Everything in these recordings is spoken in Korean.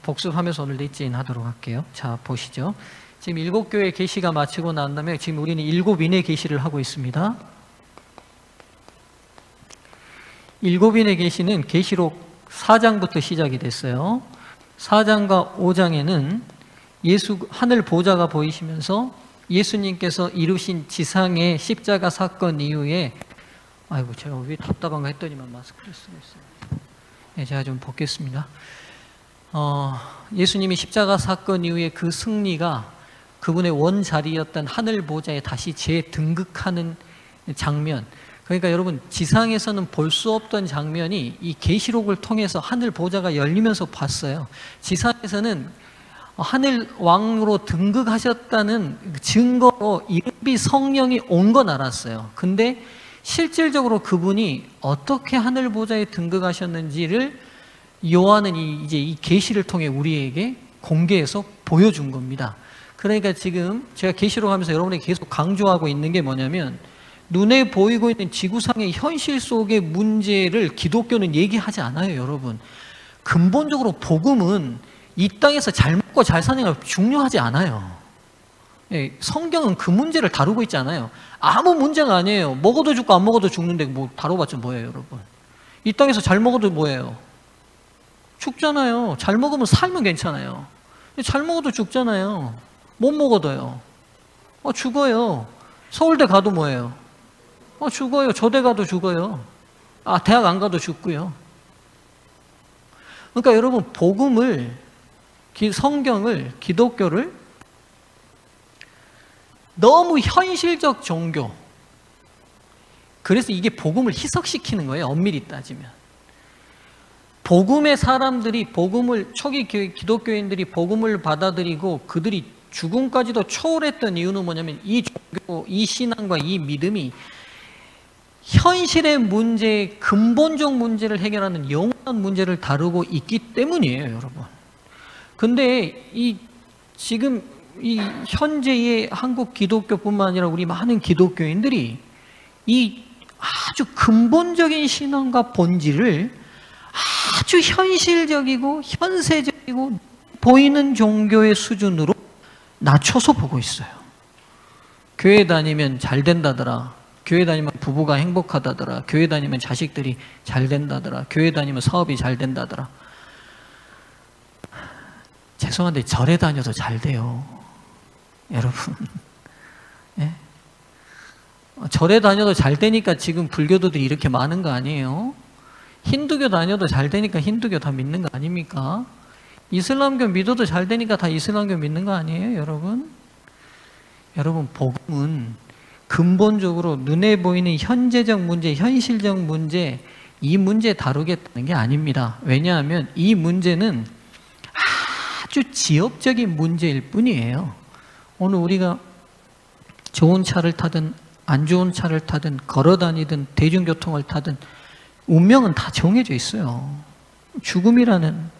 복습하면서 오늘 넷째인 하도록 할게요. 자, 보시죠. 지금 7교회 계시가 마치고 난 다음에 지금 우리는 7인의 계시를 하고 있습니다. 7인의 계시는 계시록 4장부터 시작이 됐어요. 4장과 5장에는 하늘 보좌가 보이시면서 예수님께서 이루신 지상의 십자가 사건 이후에, 아이고 제가 왜 답답한가 했더니만 마스크를 쓰고 있어요. 네, 제가 좀 벗겠습니다. 예수님이 십자가 사건 이후에 그 승리가 그분의 원자리였던 하늘 보좌에 다시 재등극하는 장면, 그러니까 여러분 지상에서는 볼 수 없던 장면이 이 계시록을 통해서 하늘 보좌가 열리면서 봤어요. 지상에서는 하늘 왕으로 등극하셨다는 증거로 이르비 성령이 온 건 알았어요. 근데 실질적으로 그분이 어떻게 하늘 보좌에 등극하셨는지를 요한은 이제 이 계시를 통해 우리에게 공개해서 보여준 겁니다. 그러니까 지금 제가 계시록 하면서 여러분에게 계속 강조하고 있는 게 뭐냐면, 눈에 보이고 있는 지구상의 현실 속의 문제를 기독교는 얘기하지 않아요, 여러분. 근본적으로 복음은 이 땅에서 잘 먹고 잘 사는 게 중요하지 않아요. 성경은 그 문제를 다루고 있지 않아요. 아무 문제가 아니에요. 먹어도 죽고 안 먹어도 죽는데 뭐 다뤄봤자 뭐예요, 여러분. 이 땅에서 잘 먹어도 뭐예요? 죽잖아요. 잘 먹으면 살면 괜찮아요. 잘 먹어도 죽잖아요. 못 먹어도요. 죽어요. 서울대 가도 뭐예요? 죽어요. 저대 가도 죽어요. 대학 안 가도 죽고요. 그러니까 여러분, 복음을, 성경을, 기독교를 너무 현실적 종교, 그래서 이게 복음을 희석시키는 거예요, 엄밀히 따지면. 복음의 사람들이, 초기 기독교인들이 복음을 받아들이고 그들이 죽음까지도 초월했던 이유는 뭐냐면, 이 종교, 이 신앙과 이 믿음이 현실의 문제, 근본적 문제를 해결하는 영원한 문제를 다루고 있기 때문이에요, 여러분. 근데 지금 이 현재의 한국 기독교뿐만 아니라 우리 많은 기독교인들이 이 아주 근본적인 신앙과 본질을 아주 현실적이고 현세적이고 보이는 종교의 수준으로 낮춰서 보고 있어요. 교회 다니면 잘 된다더라. 교회 다니면 부부가 행복하다더라. 교회 다니면 자식들이 잘 된다더라. 교회 다니면 사업이 잘 된다더라. 죄송한데 절에 다녀도 잘 돼요, 여러분. 예? 절에 다녀도 잘 되니까 지금 불교도들이 이렇게 많은 거 아니에요? 힌두교 다녀도 잘 되니까 힌두교 다 믿는 거 아닙니까? 이슬람교 믿어도 잘 되니까 다 이슬람교 믿는 거 아니에요, 여러분? 여러분, 복음은 근본적으로 눈에 보이는 현재적 문제, 현실적 문제, 이 문제 다루겠다는 게 아닙니다. 왜냐하면 이 문제는 아주 지역적인 문제일 뿐이에요. 오늘 우리가 좋은 차를 타든 안 좋은 차를 타든 걸어 다니든 대중교통을 타든 운명은 다 정해져 있어요.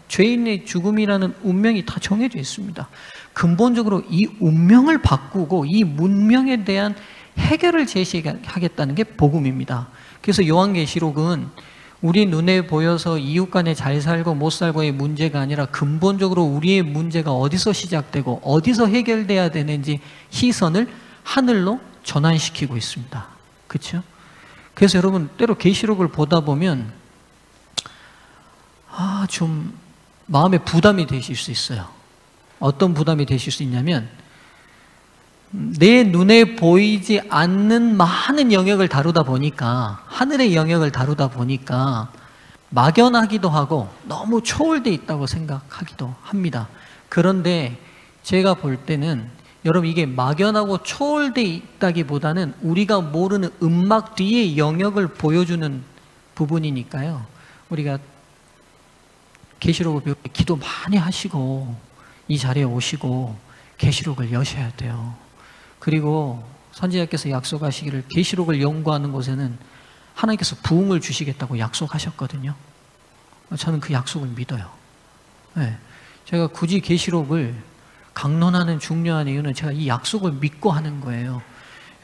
죄인의 죽음이라는 운명이 다 정해져 있습니다. 근본적으로 이 운명을 바꾸고 이 문명에 대한 해결을 제시하겠다는 게 복음입니다. 그래서 요한계시록은 우리 눈에 보여서 이웃 간에 잘 살고 못 살고의 문제가 아니라 근본적으로 우리의 문제가 어디서 시작되고 어디서 해결돼야 되는지 시선을 하늘로 전환시키고 있습니다. 그렇죠? 그래서 여러분, 때로 계시록을 보다 보면 좀 마음에 부담이 되실 수 있어요. 어떤 부담이 되실 수 있냐면, 내 눈에 보이지 않는 많은 영역을 다루다 보니까, 하늘의 영역을 다루다 보니까 막연하기도 하고 너무 초월되어 있다고 생각하기도 합니다. 그런데 제가 볼 때는 여러분, 이게 막연하고 초월되어 있다기보다는 우리가 모르는 음막 뒤의 영역을 보여주는 부분이니까요. 우리가 계시록을 배울 때 기도 많이 하시고 이 자리에 오시고 계시록을 여셔야 돼요. 그리고 선지자께서 약속하시기를 계시록을 연구하는 곳에는 하나님께서 부흥을 주시겠다고 약속하셨거든요. 저는 그 약속을 믿어요. 네. 제가 굳이 계시록을 강론하는 중요한 이유는 제가 이 약속을 믿고 하는 거예요.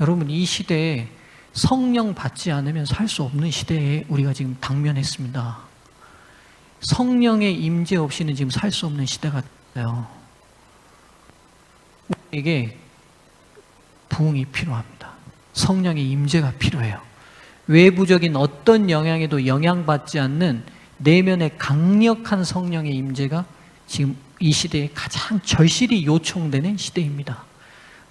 여러분, 이 시대에 성령 받지 않으면 살 수 없는 시대에 우리가 지금 당면했습니다. 성령의 임재 없이는 지금 살 수 없는 시대가 됐어요. 우리에게 부흥이 필요합니다. 성령의 임재가 필요해요. 외부적인 어떤 영향에도 영향받지 않는 내면의 강력한 성령의 임재가 지금 이 시대에 가장 절실히 요청되는 시대입니다.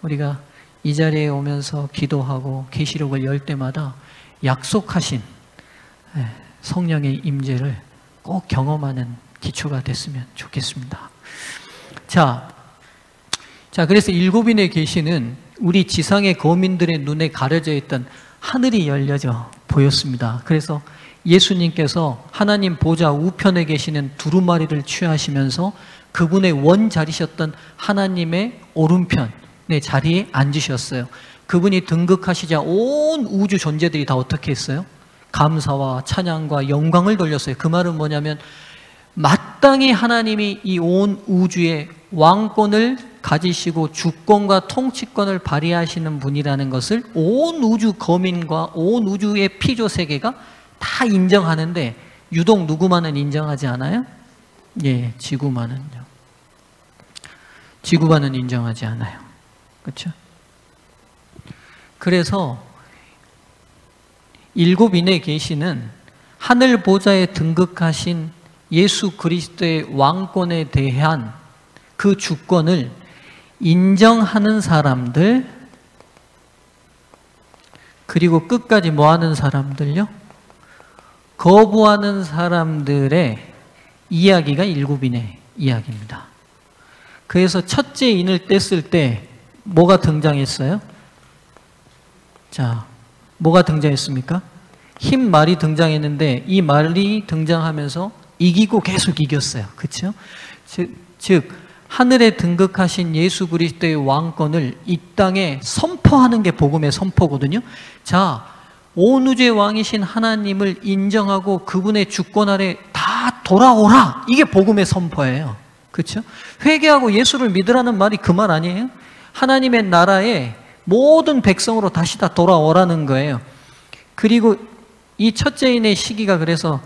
우리가 이 자리에 오면서 기도하고 계시록을 열 때마다 약속하신 성령의 임재를 꼭 경험하는 기초가 됐으면 좋겠습니다. 자, 그래서 일곱인의 계시는 우리 지상의 거민들의 눈에 가려져 있던 하늘이 열려져 보였습니다. 그래서 예수님께서 하나님 보좌 우편에 계시는 두루마리를 취하시면서 그분의 원자리셨던 하나님의 오른편의 자리에 앉으셨어요. 그분이 등극하시자 온 우주 존재들이 다 어떻게 했어요? 감사와 찬양과 영광을 돌렸어요. 그 말은 뭐냐면 마땅히 하나님이 이 온 우주의 왕권을 가지시고 주권과 통치권을 발휘하시는 분이라는 것을 온 우주 거민과 온 우주의 피조 세계가 다 인정하는데 유독 누구만은 인정하지 않아요? 예, 지구만은요. 지구만은 인정하지 않아요. 그렇죠? 그래서 일곱인의 계시는 하늘 보좌에 등극하신 예수 그리스도의 왕권에 대한 그 주권을 인정하는 사람들, 그리고 끝까지 뭐 하는 사람들요? 거부하는 사람들의 이야기가 일곱인의 이야기입니다. 그래서 첫째 인을 뗐을 때 뭐가 등장했어요? 자, 뭐가 등장했습니까? 흰 말이 등장했는데 이 말이 등장하면서 이기고 계속 이겼어요. 그렇죠? 즉 하늘에 등극하신 예수 그리스도의 왕권을 이 땅에 선포하는 게 복음의 선포거든요. 자, 온 우주의 왕이신 하나님을 인정하고 그분의 주권 아래 다 돌아오라. 이게 복음의 선포예요. 그렇죠? 회개하고 예수를 믿으라는 말이 그 말 아니에요? 하나님의 나라에 모든 백성으로 다시 다 돌아오라는 거예요. 그리고 이 첫째인의 시기가 그래서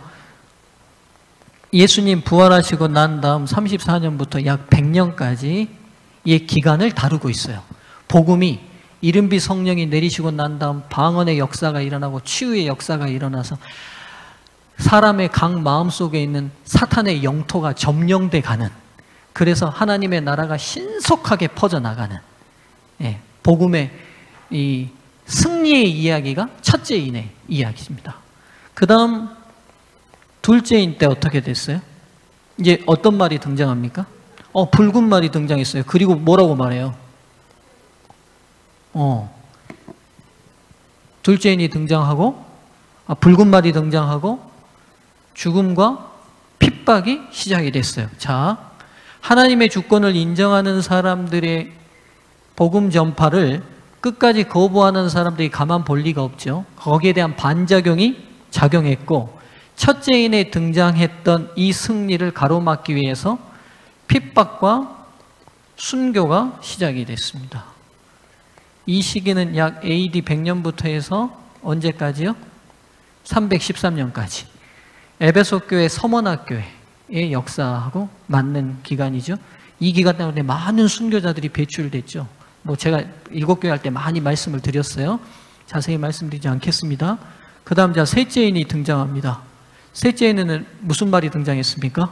예수님 부활하시고 난 다음 34년부터 약 100년까지의 기간을 다루고 있어요. 복음이 이른비 성령이 내리시고 난 다음 방언의 역사가 일어나고 치유의 역사가 일어나서 사람의 각 마음속에 있는 사탄의 영토가 점령돼 가는, 그래서 하나님의 나라가 신속하게 퍼져나가는 복음의 이 승리의 이야기가 첫째인의 이야기입니다. 그 다음 둘째인 때 어떻게 됐어요? 이제 어떤 말이 등장합니까? 붉은 말이 등장했어요. 그리고 뭐라고 말해요? 둘째인이 등장하고 붉은 말이 등장하고 죽음과 핍박이 시작이 됐어요. 자, 하나님의 주권을 인정하는 사람들의 복음 전파를 끝까지 거부하는 사람들이 가만 볼 리가 없죠. 거기에 대한 반작용이 작용했고 첫째인에 등장했던 이 승리를 가로막기 위해서 핍박과 순교가 시작이 됐습니다. 이 시기는 약 AD 100년부터 해서 언제까지요? 313년까지 에베소 교회 서머나 교회의 역사하고 맞는 기간이죠. 이 기간 때문에 많은 순교자들이 배출됐죠. 제가 일곱교회 할 때 많이 말씀을 드렸어요. 자세히 말씀드리지 않겠습니다. 그 다음 셋째인이 등장합니다. 셋째인은 무슨 말이 등장했습니까?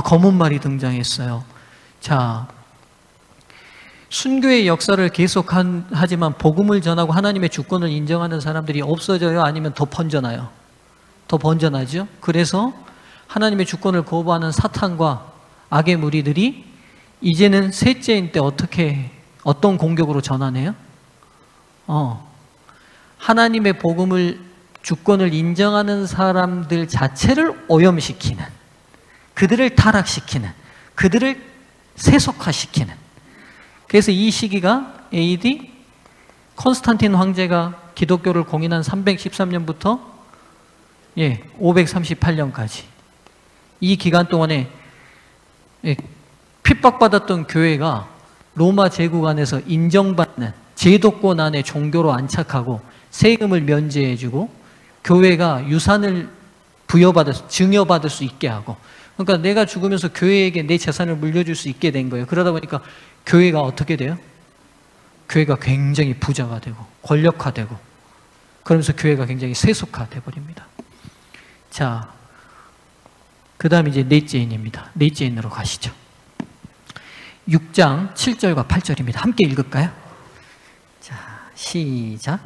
검은 말이 등장했어요. 자, 순교의 역사를 계속하지만 복음을 전하고 하나님의 주권을 인정하는 사람들이 없어져요? 아니면 더 번져나요? 더 번져나죠. 그래서 하나님의 주권을 거부하는 사탄과 악의 무리들이 이제는 셋째인 때 어떤 공격으로 전환해요? 하나님의 복음을 주권을 인정하는 사람들 자체를 오염시키는, 그들을 타락시키는, 그들을 세속화시키는. 그래서 이 시기가 AD 콘스탄틴 황제가 기독교를 공인한 313년부터 538년까지 이 기간 동안에 핍박받았던 교회가 로마 제국 안에서 인정받는 제도권 안에 종교로 안착하고 세금을 면제해주고 교회가 유산을 증여받을 수 있게 하고, 그러니까 내가 죽으면서 교회에게 내 재산을 물려줄 수 있게 된 거예요. 그러다 보니까 교회가 어떻게 돼요? 교회가 굉장히 부자가 되고 권력화되고, 그러면서 교회가 굉장히 세속화돼 버립니다. 자, 그 다음 이제 넷째인입니다. 넷째인으로 가시죠. 6장 7절과 8절입니다. 함께 읽을까요? 자, 시작.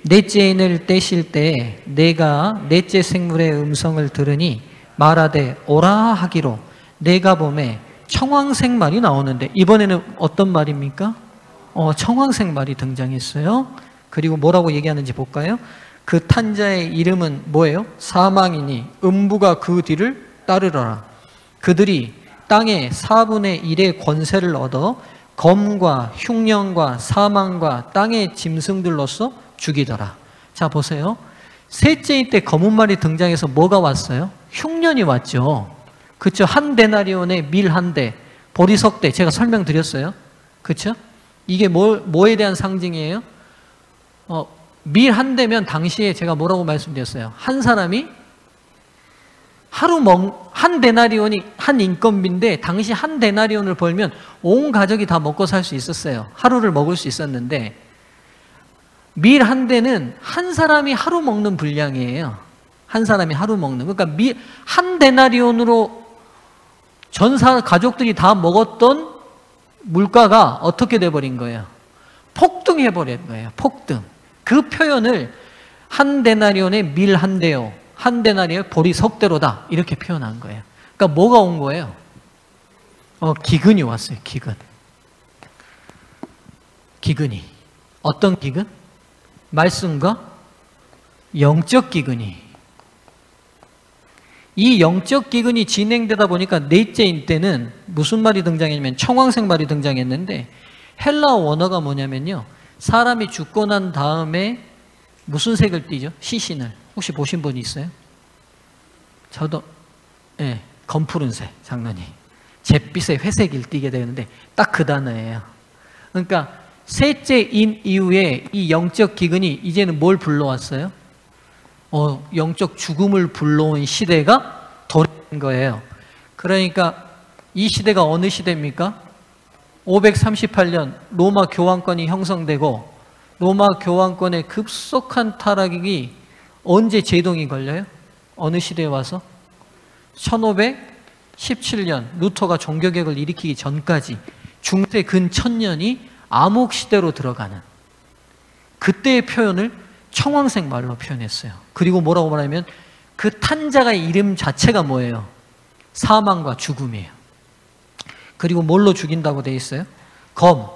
넷째인을 떼실 때 내가 넷째 생물의 음성을 들으니 말하되 오라 하기로 내가 보매 청황색 말이 나오는데, 이번에는 어떤 말입니까? 청황색 말이 등장했어요. 그리고 뭐라고 얘기하는지 볼까요? 그 탄자의 이름은 뭐예요? 사망이니 음부가 그 뒤를 따르더라. 그들이 땅의 4분의 1의 권세를 얻어 검과 흉년과 사망과 땅의 짐승들로서 죽이더라. 자, 보세요. 셋째인 때 검은 말이 등장해서 뭐가 왔어요? 흉년이 왔죠. 그렇죠? 한 데나리온에 밀 한 대, 보리석 대, 제가 설명드렸어요. 그렇죠? 이게 뭐에 대한 상징이에요? 밀 한 대면 당시에 제가 뭐라고 말씀드렸어요? 한 사람이 한 데나리온이 한 인건비인데, 당시 한 데나리온을 벌면 온 가족이 다 먹고 살 수 있었어요. 하루를 먹을 수 있었는데, 밀 한 대는 한 사람이 하루 먹는 분량이에요. 한 사람이 하루 먹는. 그러니까 한 데나리온으로 전 가족들이 다 먹었던 물가가 어떻게 돼버린 거예요? 폭등해버린 거예요. 폭등. 그 표현을 한 데나리온에 밀 한 대요, 한 데나리온에 보리 석 대로다, 이렇게 표현한 거예요. 그러니까 뭐가 온 거예요? 기근이 왔어요. 기근이. 어떤 기근? 말씀과 영적 기근이. 이 영적 기근이 진행되다 보니까 넷째인 때는 무슨 말이 등장했냐면 청황색 말이 등장했는데, 헬라어 원어가 뭐냐면요, 사람이 죽고 난 다음에 무슨 색을 띠죠? 시신을. 혹시 보신 분이 있어요? 저도, 네, 검푸른색, 장난이. 잿빛의 회색을 띠게 되는데 딱 그 단어예요. 그러니까 셋째인 이후에 이 영적 기근이 이제는 뭘 불러왔어요? 영적 죽음을 불러온 시대가 도래한 거예요. 그러니까 이 시대가 어느 시대입니까? 538년 로마 교황권이 형성되고, 로마 교황권의 급속한 타락이 언제 제동이 걸려요? 어느 시대에 와서? 1517년 루터가 종교개혁을 일으키기 전까지 중세 근 1000년이 암흑시대로 들어가는, 그때의 표현을 청황색 말로 표현했어요. 그리고 뭐라고 말하면 그 탄자의 이름 자체가 뭐예요? 사망과 죽음이에요. 그리고 뭘로 죽인다고 되어 있어요? 검,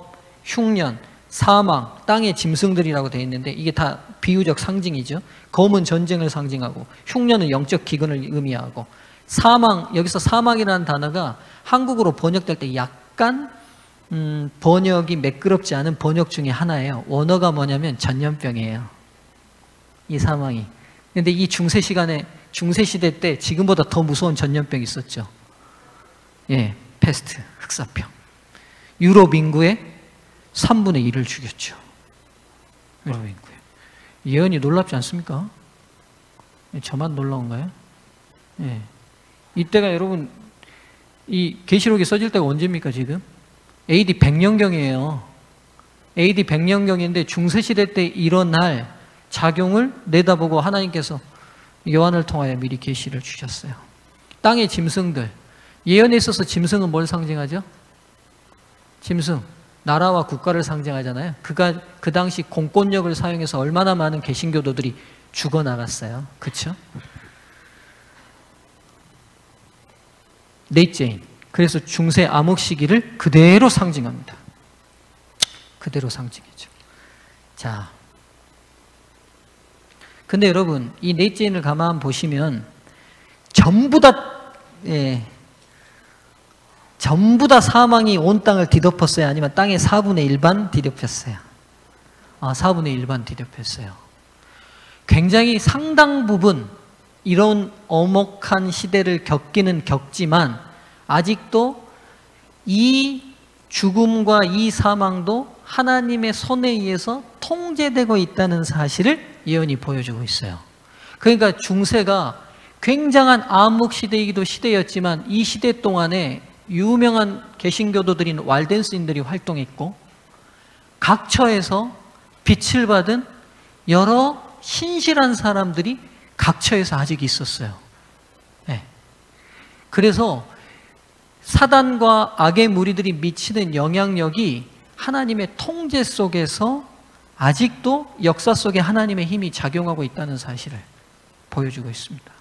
흉년, 사망, 땅의 짐승들이라고 되어 있는데, 이게 다 비유적 상징이죠. 검은 전쟁을 상징하고, 흉년은 영적 기근을 의미하고, 사망, 여기서 사망이라는 단어가 한국어로 번역될 때 약간 번역이 매끄럽지 않은 번역 중에 하나예요. 원어가 뭐냐면 전염병이에요, 이 사망이. 근데 이 중세시대 때 지금보다 더 무서운 전염병이 있었죠. 예, 패스트, 흑사병. 유럽 인구의 3분의 1을 죽였죠. 유럽 인구에. 예언이 놀랍지 않습니까? 저만 놀라운가요? 예. 이때가 여러분, 이 계시록이 써질 때가 언제입니까 지금? AD 100년경이에요. AD 100년경인데 중세시대 때 일어날 작용을 내다보고 하나님께서 요한을 통하여 미리 계시를 주셨어요. 땅의 짐승들. 예언에 있어서 짐승은 뭘 상징하죠? 짐승. 나라와 국가를 상징하잖아요. 그 당시 공권력을 사용해서 얼마나 많은 개신교도들이 죽어나갔어요. 그렇죠? 넷째인. 그래서 중세 암흑 시기를 그대로 상징합니다. 그대로 상징이죠. 자, 근데 여러분, 이 넷째인을 가만 보시면 전부 다 사망이 온 땅을 뒤덮었어요? 아니면 땅의 4분의 1반 뒤덮였어요? 4분의 1반 뒤덮였어요. 굉장히 상당 부분 이런 엄혹한 시대를 겪지만 아직도 이 죽음과 이 사망도 하나님의 손에 의해서 통제되고 있다는 사실을 예언이 보여주고 있어요. 그러니까 중세가 굉장한 암흑시대이기도 시대였지만 이 시대 동안에 유명한 개신교도들인 walden스인들이 활동했고 각처에서 빛을 받은 여러 신실한 사람들이 각처에서 아직 있었어요. 네. 그래서 사단과 악의 무리들이 미치는 영향력이 하나님의 통제 속에서 아직도 역사 속에 하나님의 힘이 작용하고 있다는 사실을 보여주고 있습니다.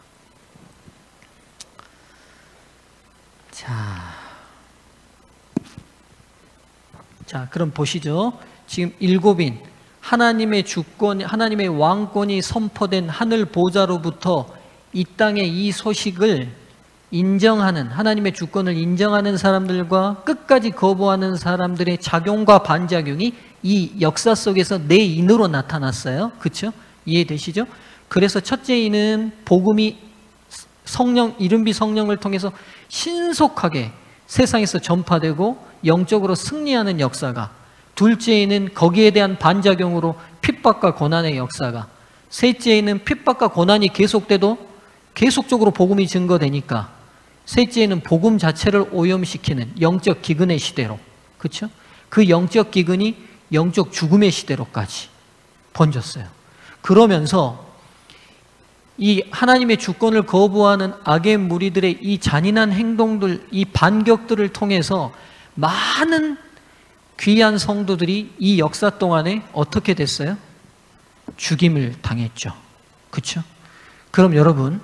자, 그럼 보시죠. 지금 일곱인 하나님의 주권, 하나님의 왕권이 선포된 하늘 보좌로부터 이 땅의 이 소식을 인정하는, 하나님의 주권을 인정하는 사람들과 끝까지 거부하는 사람들의 작용과 반작용이 이 역사 속에서 내 인으로 나타났어요. 그렇죠? 이해되시죠? 그래서 첫째 인은 복음이 성령, 이른비 성령을 통해서 신속하게 세상에서 전파되고 영적으로 승리하는 역사가, 둘째에는 거기에 대한 반작용으로 핍박과 고난의 역사가, 셋째에는 핍박과 고난이 계속돼도 계속적으로 복음이 증거되니까 셋째에는 복음 자체를 오염시키는 영적 기근의 시대로, 그렇죠? 그 영적 기근이 영적 죽음의 시대로까지 번졌어요. 그러면서 이 하나님의 주권을 거부하는 악의 무리들의 이 잔인한 행동들, 이 반격들을 통해서 많은 귀한 성도들이 이 역사 동안에 어떻게 됐어요? 죽임을 당했죠. 그렇죠? 그럼 여러분,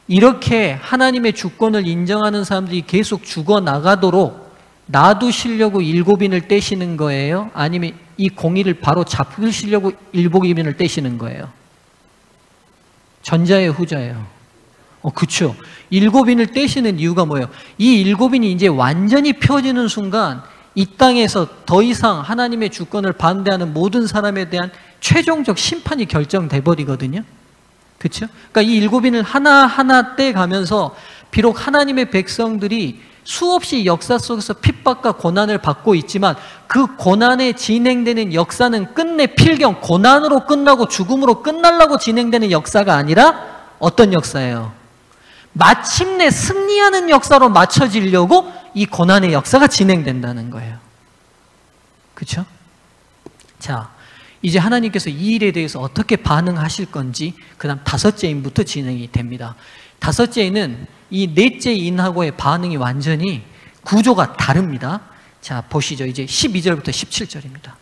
이렇게 하나님의 주권을 인정하는 사람들이 계속 죽어나가도록 놔두시려고 일곱인을 떼시는 거예요? 아니면 이 공의를 바로 잡으시려고 일곱인을 떼시는 거예요? 전자예요, 후자예요? 그렇죠. 일곱인을 떼시는 이유가 뭐예요? 이 일곱인이 이제 완전히 펴지는 순간 이 땅에서 더 이상 하나님의 주권을 반대하는 모든 사람에 대한 최종적 심판이 결정돼 버리거든요. 그렇죠? 그러니까 이 일곱인을 하나하나 떼가면서 비록 하나님의 백성들이 수없이 역사 속에서 핍박과 고난을 받고 있지만 그 고난에 진행되는 역사는 끝내 필경, 고난으로 끝나고 죽음으로 끝나려고 진행되는 역사가 아니라 어떤 역사예요? 마침내 승리하는 역사로 맞춰지려고 이 고난의 역사가 진행된다는 거예요. 그렇죠? 자, 이제 하나님께서 이 일에 대해서 어떻게 반응하실 건지 그 다음 다섯째 인부터 진행이 됩니다. 다섯째 인은 이 넷째 인하고의 반응이 완전히 구조가 다릅니다. 자, 보시죠. 이제 12절부터 17절입니다.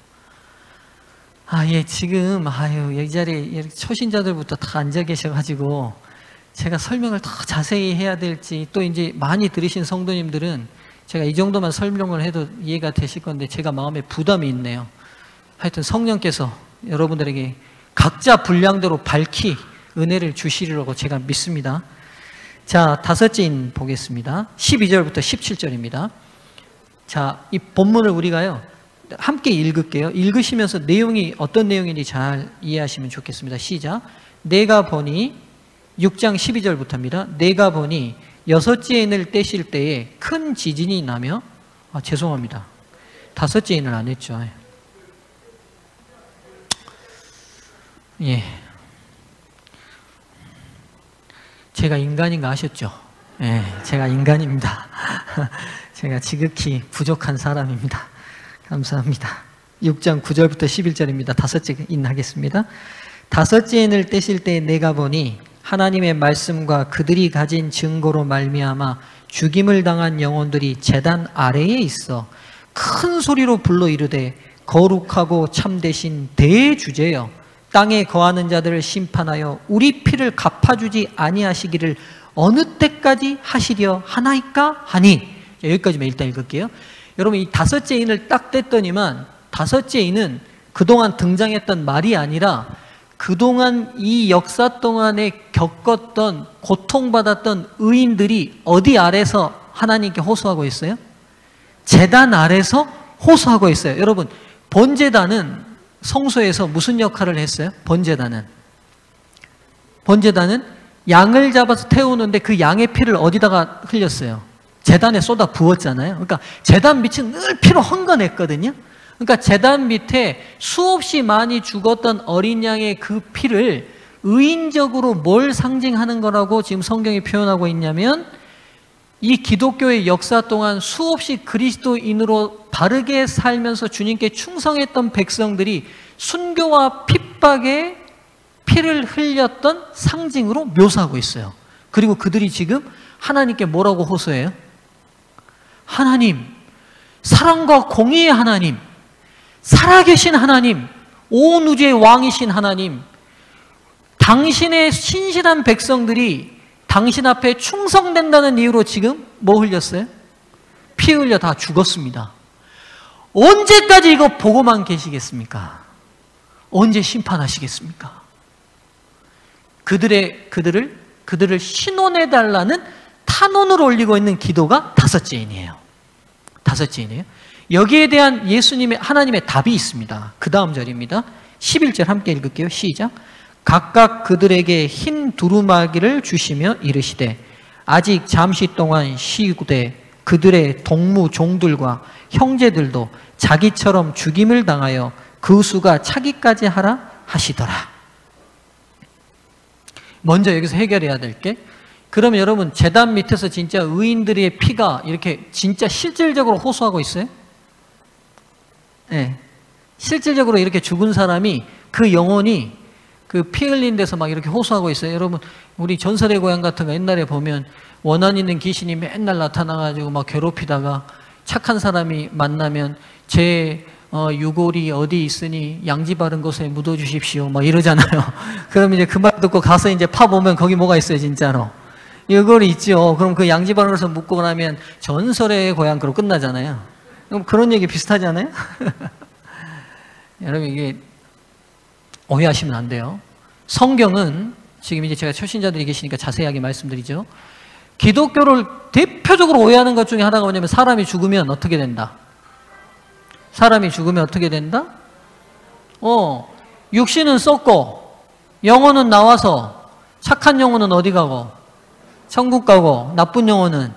지금 이 자리에 초신자들부터 다 앉아 계셔가지고 제가 설명을 더 자세히 해야 될지, 또 이제 많이 들으신 성도님들은 제가 이 정도만 설명을 해도 이해가 되실 건데 제가 마음에 부담이 있네요. 하여튼 성령께서 여러분들에게 각자 분량대로 밝히 은혜를 주시리라고 제가 믿습니다. 자, 다섯째 인 보겠습니다. 12절부터 17절입니다. 자, 이 본문을 우리가요 함께 읽을게요. 읽으시면서 내용이 어떤 내용인지 잘 이해하시면 좋겠습니다. 시작. 내가 보니, 6장 12절부터입니다. 내가 보니 여섯째 인을 떼실 때에 큰 지진이 나며, 죄송합니다. 다섯째 인을 안 했죠. 예. 제가 인간인가 아셨죠? 예, 제가 인간입니다. 제가 지극히 부족한 사람입니다. 감사합니다. 6장 9절부터 11절입니다. 다섯째 인 하겠습니다. 다섯째 인을 떼실 때 내가 보니 하나님의 말씀과 그들이 가진 증거로 말미암아 죽임을 당한 영혼들이 제단 아래에 있어 큰 소리로 불러 이르되 거룩하고 참되신 대주제여 땅에 거하는 자들을 심판하여 우리 피를 갚아주지 아니하시기를 어느 때까지 하시려 하나이까 하니. 여기까지만 일단 읽을게요. 여러분, 이 다섯째 인을 딱 뗐더니만 다섯째 인은 그동안 등장했던 말이 아니라 그동안 이 역사 동안에 겪었던 고통받았던 의인들이 어디 아래서 하나님께 호소하고 있어요? 제단 아래서 호소하고 있어요. 여러분, 번제단은 성소에서 무슨 역할을 했어요? 번제단은 양을 잡아서 태우는데 그 양의 피를 어디다가 흘렸어요? 제단에 쏟아 부었잖아요. 그러니까 제단 밑이 늘 피로 흥건했거든요. 그러니까 제단 밑에 수없이 많이 죽었던 어린 양의 그 피를 의인적으로 뭘 상징하는 거라고 지금 성경이 표현하고 있냐면, 이 기독교의 역사 동안 수없이 그리스도인으로 바르게 살면서 주님께 충성했던 백성들이 순교와 핍박에 피를 흘렸던 상징으로 묘사하고 있어요. 그리고 그들이 지금 하나님께 뭐라고 호소해요? 하나님, 사랑과 공의의 하나님, 살아계신 하나님, 온 우주의 왕이신 하나님, 당신의 신실한 백성들이 당신 앞에 충성된다는 이유로 지금 뭐 흘렸어요? 피 흘려 다 죽었습니다. 언제까지 이거 보고만 계시겠습니까? 언제 심판하시겠습니까? 그들을 신원해달라는 탄원을 올리고 있는 기도가 다섯째인이에요. 다섯째인이에요. 여기에 대한 예수님의, 하나님의 답이 있습니다. 그 다음 절입니다. 11절 함께 읽을게요. 시작. 각각 그들에게 흰 두루마기를 주시며 이르시되 아직 잠시 동안 쉬구되 그들의 동무 종들과 형제들도 자기처럼 죽임을 당하여 그 수가 차기까지 하라 하시더라. 먼저 여기서 해결해야 될 게, 그러면 여러분 제단 밑에서 진짜 의인들의 피가 이렇게 진짜 실질적으로 호소하고 있어요? 네. 실질적으로 이렇게 죽은 사람이 그 영혼이 그 피 흘린 데서 막 이렇게 호소하고 있어요. 여러분, 우리 전설의 고향 같은 거 옛날에 보면 원한 있는 귀신이 맨날 나타나가지고 막 괴롭히다가 착한 사람이 만나면 제 유골이 어디 있으니 양지 바른 곳에 묻어주십시오 막 이러잖아요. 그럼 이제 그 말 듣고 가서 이제 파보면 거기 뭐가 있어요, 진짜로. 유골이 있죠. 그럼 그 양지 바른 곳에 묻고 나면 전설의 고향 그럼 끝나잖아요. 그럼 그런 얘기 비슷하지 않아요? 여러분, 이게 오해하시면 안 돼요. 성경은 지금 이제 제가 초신자들이 계시니까 자세하게 말씀드리죠. 기독교를 대표적으로 오해하는 것 중에 하나가 뭐냐면, 사람이 죽으면 어떻게 된다? 사람이 죽으면 어떻게 된다? 육신은 썩고 영혼은 나와서 착한 영혼은 어디 가고? 천국 가고, 나쁜 영혼은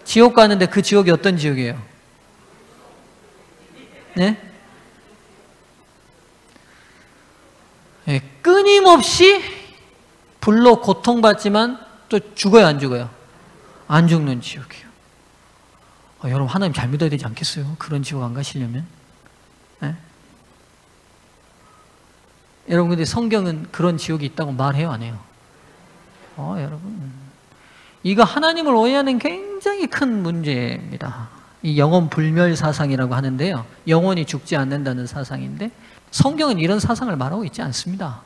지옥 가는데 그 지옥이 어떤 지옥이에요? 네? 네, 끊임없이 불로 고통받지만 또 죽어요, 안 죽어요? 안 죽는 지옥이에요. 여러분, 하나님 잘 믿어야 되지 않겠어요? 그런 지옥 안 가시려면? 네? 여러분, 근데 성경은 그런 지옥이 있다고 말해요, 안 해요? 여러분, 이거 하나님을 오해하는 굉장히 큰 문제입니다. 이 영혼 불멸 사상이라고 하는데요, 영혼이 죽지 않는다는 사상인데, 성경은 이런 사상을 말하고 있지 않습니다.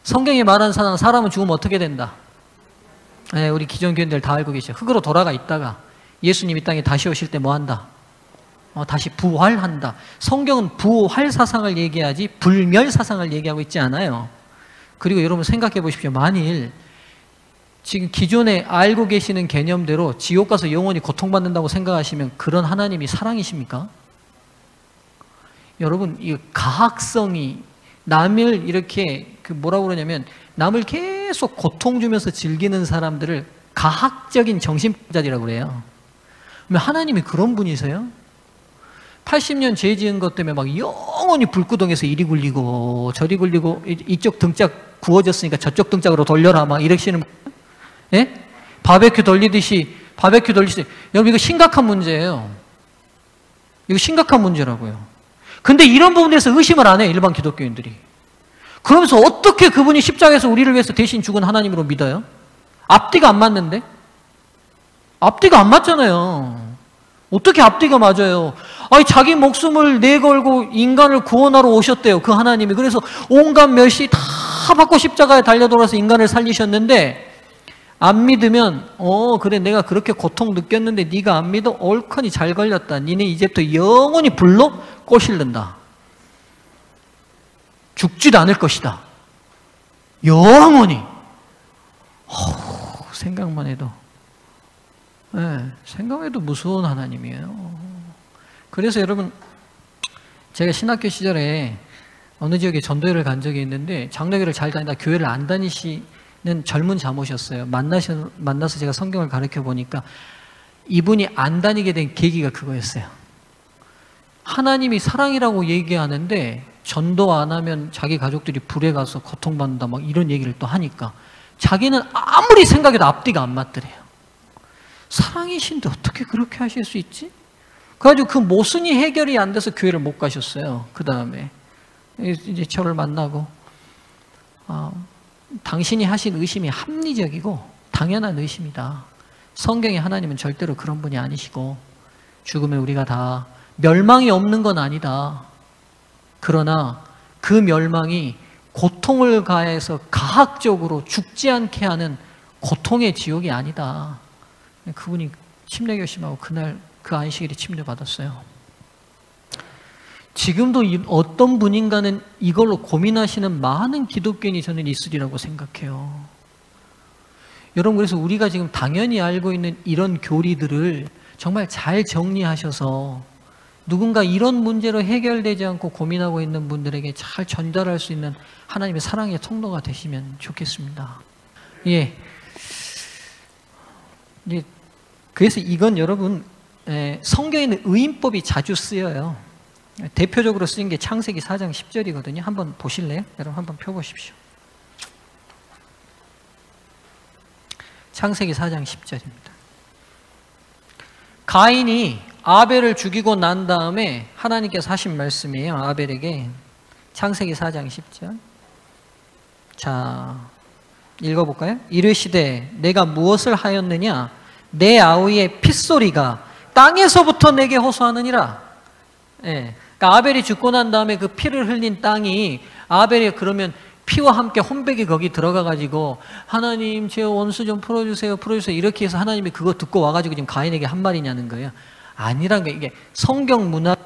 성경이 말하는 사상은 사람은 죽으면 어떻게 된다? 네, 우리 기존 교인들 다 알고 계시죠. 흙으로 돌아가 있다가 예수님이 땅에 다시 오실 때 뭐 한다? 다시 부활한다. 성경은 부활 사상을 얘기하지 불멸 사상을 얘기하고 있지 않아요. 그리고 여러분 생각해 보십시오. 만일 지금 기존에 알고 계시는 개념대로 지옥 가서 영원히 고통받는다고 생각하시면 그런 하나님이 사랑이십니까? 여러분, 이 가학성이 남을 이렇게 뭐라고 그러냐면, 남을 계속 고통 주면서 즐기는 사람들을 가학적인 정신병자들이라고 그래요. 그러면 하나님이 그런 분이세요? 80년 죄 지은 것 때문에 막 영원히 불구덩에서 이리 굴리고 저리 굴리고, 이쪽 등짝 구워졌으니까 저쪽 등짝으로 돌려라 막 이러시는, 예? 바베큐 돌리듯이. 여러분, 이거 심각한 문제예요. 이거 심각한 문제라고요. 근데 이런 부분에서 의심을 안 해요, 일반 기독교인들이. 그러면서 어떻게 그분이 십자가에서 우리를 위해서 대신 죽은 하나님으로 믿어요? 앞뒤가 안 맞는데? 앞뒤가 안 맞잖아요. 어떻게 앞뒤가 맞아요? 아니, 자기 목숨을 내걸고 인간을 구원하러 오셨대요, 그 하나님이. 그래서 온갖 멸시 다 받고 십자가에 달려돌아서 인간을 살리셨는데, 안 믿으면 그래, 내가 그렇게 고통 느꼈는데 네가 안 믿어? 옳거니 잘 걸렸다. 니네 이제부터 영원히 불로 꼬실른다. 죽지도 않을 것이다. 영원히. 생각만 해도, 네, 생각만 해도 무서운 하나님이에요. 그래서 여러분, 제가 신학교 시절에 어느 지역에 전도회를 간 적이 있는데, 장로교를 잘 다니다 교회를 안 다니시는 젊은 자모셨어요. 만나서 제가 성경을 가르쳐 보니까 이분이 안 다니게 된 계기가 그거였어요. 하나님이 사랑이라고 얘기하는데 전도 안 하면 자기 가족들이 불에 가서 고통받는다 막 이런 얘기를 또 하니까 자기는 아무리 생각해도 앞뒤가 안 맞더래요. 사랑이신데 어떻게 그렇게 하실 수 있지? 그래가지고 그 모순이 해결이 안 돼서 교회를 못 가셨어요. 그 다음에 이제 저를 만나고 당신이 하신 의심이 합리적이고 당연한 의심이다. 성경에 하나님은 절대로 그런 분이 아니시고 죽으면 우리가 다 멸망이 없는 건 아니다. 그러나 그 멸망이 고통을 가해서 가학적으로 죽지 않게 하는 고통의 지옥이 아니다. 그분이 침례 결심하고 그날 그 안식일에 침례받았어요. 지금도 어떤 분인가는 이걸로 고민하시는 많은 기독교인이 저는 있으리라고 생각해요. 여러분, 그래서 우리가 지금 당연히 알고 있는 이런 교리들을 정말 잘 정리하셔서 누군가 이런 문제로 해결되지 않고 고민하고 있는 분들에게 잘 전달할 수 있는 하나님의 사랑의 통로가 되시면 좋겠습니다. 예. 그래서 이건 여러분, 성경에는 의인법이 자주 쓰여요. 대표적으로 쓰인 게 창세기 4장 10절이거든요. 한번 보실래요? 여러분 한번 펴보십시오. 창세기 4장 10절입니다. 가인이 아벨을 죽이고 난 다음에 하나님께서 하신 말씀이에요. 아벨에게. 창세기 4장 10절. 자, 읽어볼까요? 이르시되 내가 무엇을 하였느냐? 내 아우의 핏소리가 땅에서부터 내게 호소하느니라. 예. 그러니까 아벨이 죽고 난 다음에 그 피를 흘린 땅이 아벨이 그러면 피와 함께 혼백이 거기 들어가가지고 하나님 제 원수 좀 풀어주세요 이렇게 해서 하나님이 그거 듣고 와가지고 지금 가인에게 한 말이냐는 거예요. 아니란 거예요. 이게 성경 문학,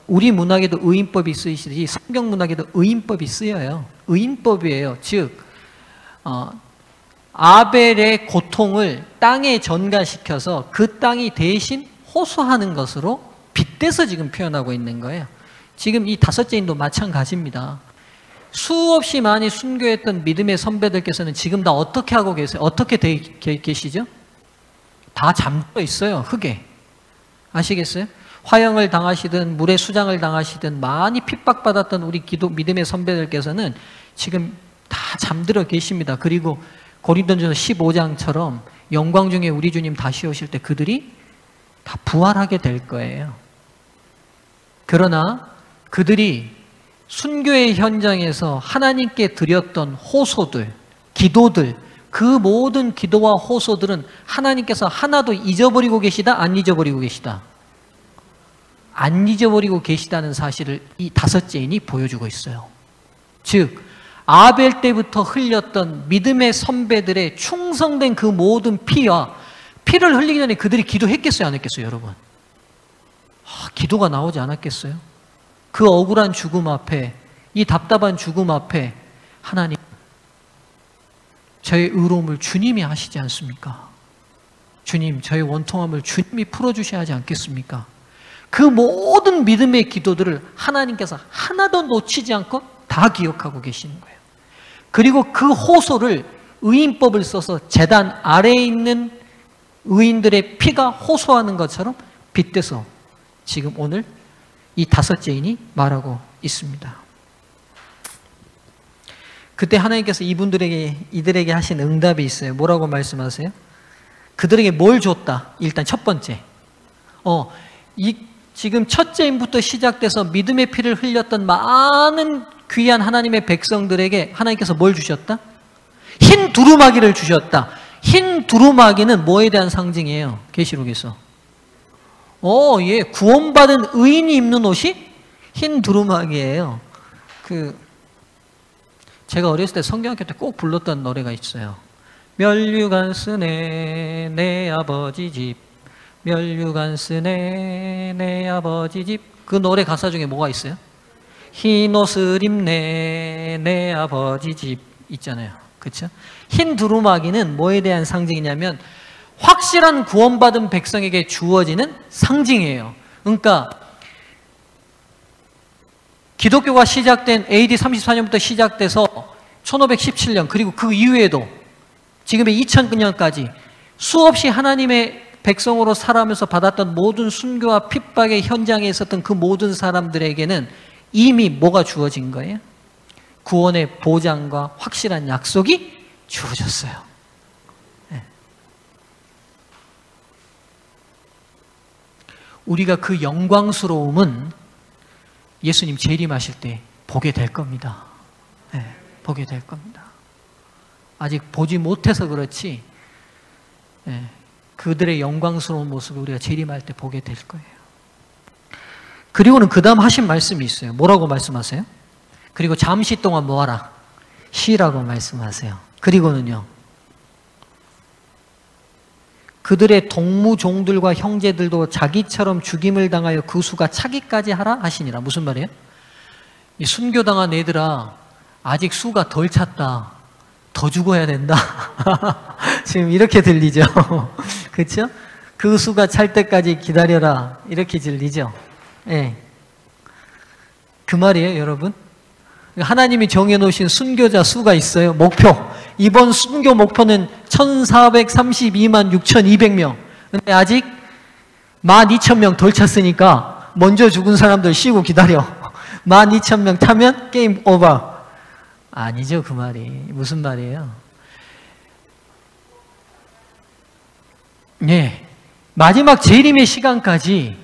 우리 문학에도 의인법이 쓰이시듯이 성경 문학에도 의인법이 쓰여요. 의인법이에요. 즉 아벨의 고통을 땅에 전가시켜서 그 땅이 대신 호소하는 것으로 빗대서 지금 표현하고 있는 거예요. 지금 이 다섯째인도 마찬가지입니다. 수없이 많이 순교했던 믿음의 선배들께서는 지금 다 어떻게 하고 계세요? 어떻게 계시죠? 다 잠들어 있어요. 흙에. 아시겠어요? 화형을 당하시든 물의 수장을 당하시든 많이 핍박받았던 우리 믿음의 선배들께서는 지금 다 잠들어 계십니다. 그리고 고린도전서 15장처럼 영광 중에 우리 주님 다시 오실 때 그들이 다 부활하게 될 거예요. 그러나 그들이 순교의 현장에서 하나님께 드렸던 호소들, 기도들, 그 모든 기도와 호소들은 하나님께서 하나도 잊어버리고 계시다? 안 잊어버리고 계시다? 안 잊어버리고 계시다는 사실을 이 다섯째인이 보여주고 있어요. 즉 아벨 때부터 흘렸던 믿음의 선배들의 충성된 그 모든 피를 흘리기 전에 그들이 기도했겠어요? 안 했겠어요? 여러분? 기도가 나오지 않았겠어요? 그 억울한 죽음 앞에, 이 답답한 죽음 앞에 하나님, 저의 의로움을 주님이 하시지 않습니까? 주님, 저의 원통함을 주님이 풀어주셔야 하지 않겠습니까? 그 모든 믿음의 기도들을 하나님께서 하나도 놓치지 않고 다 기억하고 계시는 거예요. 그리고 그 호소를 의인법을 써서 제단 아래에 있는 의인들의 피가 호소하는 것처럼 빗대서 지금 오늘 이 다섯째인이 말하고 있습니다. 그때 하나님께서 이들에게 하신 응답이 있어요. 뭐라고 말씀하세요? 그들에게 뭘 줬다? 일단 첫 번째. 지금 첫째인부터 시작돼서 믿음의 피를 흘렸던 많은 귀한 하나님의 백성들에게 하나님께서 뭘 주셨다? 흰 두루마기를 주셨다. 흰 두루마기는 뭐에 대한 상징이에요? 계시록에서. 예, 구원받은 의인이 입는 옷이 흰 두루마기예요. 제가 어렸을 때 성경학교 때 꼭 불렀던 노래가 있어요. 멸류관 쓰네 내 아버지 집, 멸류관 쓰네 내 아버지 집. 그 노래 가사 중에 뭐가 있어요? 흰 옷을 입네 내 아버지 집 있잖아요. 그렇죠? 흰 두루마기는 뭐에 대한 상징이냐면 확실한 구원받은 백성에게 주어지는 상징이에요. 그러니까 기독교가 시작된 AD 34년부터 시작돼서 1517년 그리고 그 이후에도 지금의 2009년까지 수없이 하나님의 백성으로 살아가면서 받았던 모든 순교와 핍박의 현장에 있었던 그 모든 사람들에게는 이미 뭐가 주어진 거예요? 구원의 보장과 확실한 약속이 주어졌어요. 네. 우리가 그 영광스러움은 예수님 재림하실 때 보게 될 겁니다. 네, 보게 될 겁니다. 아직 보지 못해서 그렇지, 네, 그들의 영광스러운 모습을 우리가 재림할 때 보게 될 거예요. 그리고는 그 다음 하신 말씀이 있어요. 뭐라고 말씀하세요? 그리고 잠시 동안 뭐하라? 쉬라고 말씀하세요. 그리고는요, 그들의 동무종들과 형제들도 자기처럼 죽임을 당하여 그 수가 차기까지 하라 하시니라. 무슨 말이에요? 이 순교당한 애들아, 아직 수가 덜 찼다. 더 죽어야 된다. 지금 이렇게 들리죠? 그렇죠? 그 수가 찰 때까지 기다려라. 이렇게 들리죠? 예. 그 말이에요, 여러분. 하나님이 정해놓으신 순교자 수가 있어요. 목표. 이번 순교 목표는 1432만 6200명. 근데 아직 12,000명 덜 찼으니까 먼저 죽은 사람들 쉬고 기다려. 12,000명 타면 게임 오버. 아니죠, 그 말이. 무슨 말이에요? 네. 마지막 재림의 시간까지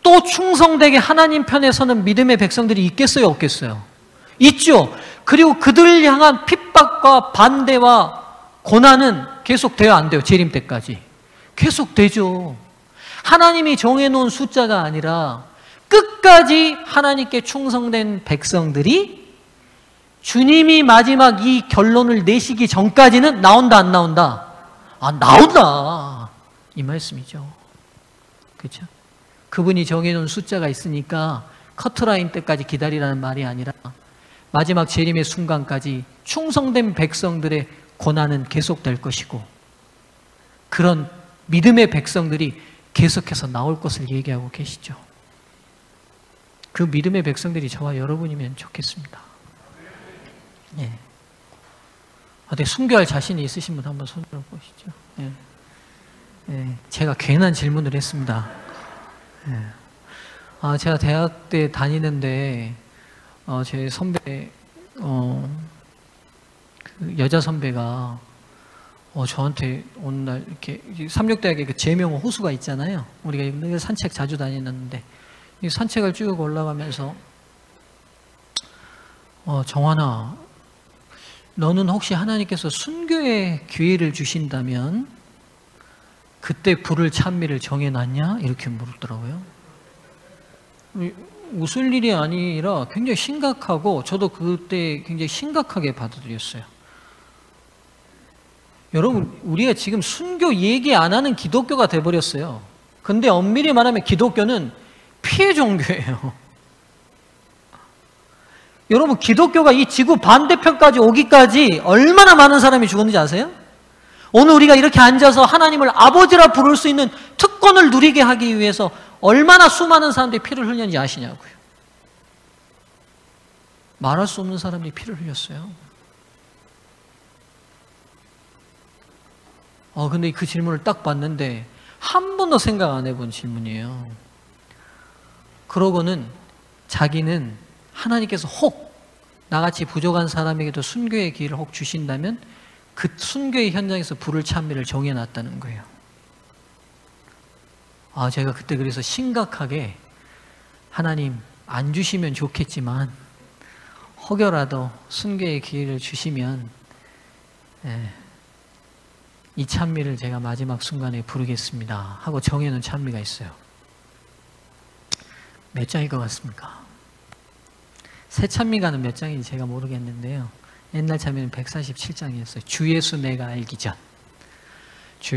또 충성되게 하나님 편에 서는 믿음의 백성들이 있겠어요, 없겠어요? 있죠. 그리고 그들을 향한 핍박과 반대와 고난은 계속돼요, 안 돼요? 재림 때까지. 계속되죠. 하나님이 정해놓은 숫자가 아니라 끝까지 하나님께 충성된 백성들이 주님이 마지막 이 결론을 내시기 전까지는 나온다, 안 나온다? 아, 나온다. 이 말씀이죠. 그렇죠? 그분이 정해놓은 숫자가 있으니까 커트라인 때까지 기다리라는 말이 아니라 마지막 재림의 순간까지 충성된 백성들의 고난은 계속될 것이고 그런 믿음의 백성들이 계속해서 나올 것을 얘기하고 계시죠. 그 믿음의 백성들이 저와 여러분이면 좋겠습니다. 예. 어떻게 순교할 자신이 있으신 분 한번 손 들어보시죠. 예. 예. 제가 괜한 질문을 했습니다. 예. 제가 대학 때 다니는데 제 선배 그 여자 선배가 저한테 어느 날 이렇게 삼육대학에 그 제명 호수가 있잖아요. 우리가 산책 자주 다니는데 이 산책을 쭉 올라가면서 정환아, 너는 혹시 하나님께서 순교의 기회를 주신다면 그때 불을 찬미를 정해놨냐? 이렇게 물었더라고요. 웃을 일이 아니라 굉장히 심각하고 저도 그때 굉장히 심각하게 받아들였어요. 여러분, 우리가 지금 순교 얘기 안 하는 기독교가 돼버렸어요. 근데 엄밀히 말하면 기독교는 피해 종교예요. 여러분, 기독교가 이 지구 반대편까지 오기까지 얼마나 많은 사람이 죽었는지 아세요? 오늘 우리가 이렇게 앉아서 하나님을 아버지라 부를 수 있는 특권을 누리게 하기 위해서 얼마나 수많은 사람들이 피를 흘렸는지 아시냐고요. 말할 수 없는 사람들이 피를 흘렸어요. 근데 그 질문을 딱 봤는데 한 번도 생각 안 해본 질문이에요. 그러고는 자기는 하나님께서 혹 나같이 부족한 사람에게도 순교의 기회를 혹 주신다면 그 순교의 현장에서 불을 찬미를 정해놨다는 거예요. 제가 그때 그래서 심각하게 하나님 안 주시면 좋겠지만 혹여라도 순교의 기회를 주시면 이 찬미를 제가 마지막 순간에 부르겠습니다 하고 정해놓은 찬미가 있어요. 몇 장일 것 같습니까? 새 찬미가는 몇 장인지 제가 모르겠는데요. 옛날 찬미는 147장이었어요. 주 예수 내가 알기 전. 주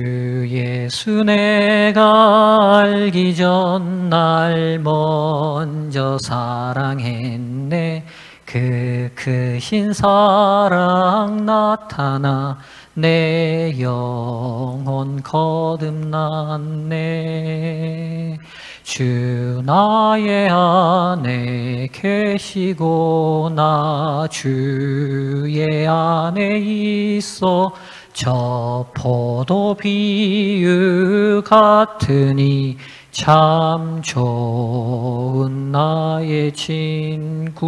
예수 내가 알기 전 날 먼저 사랑했네. 그 크신 사랑 나타나 내 영혼 거듭났네. 주 나의 안에 계시고 나 주의 안에 있어 저 포도 비유 같으니 참 좋은 나의 친구.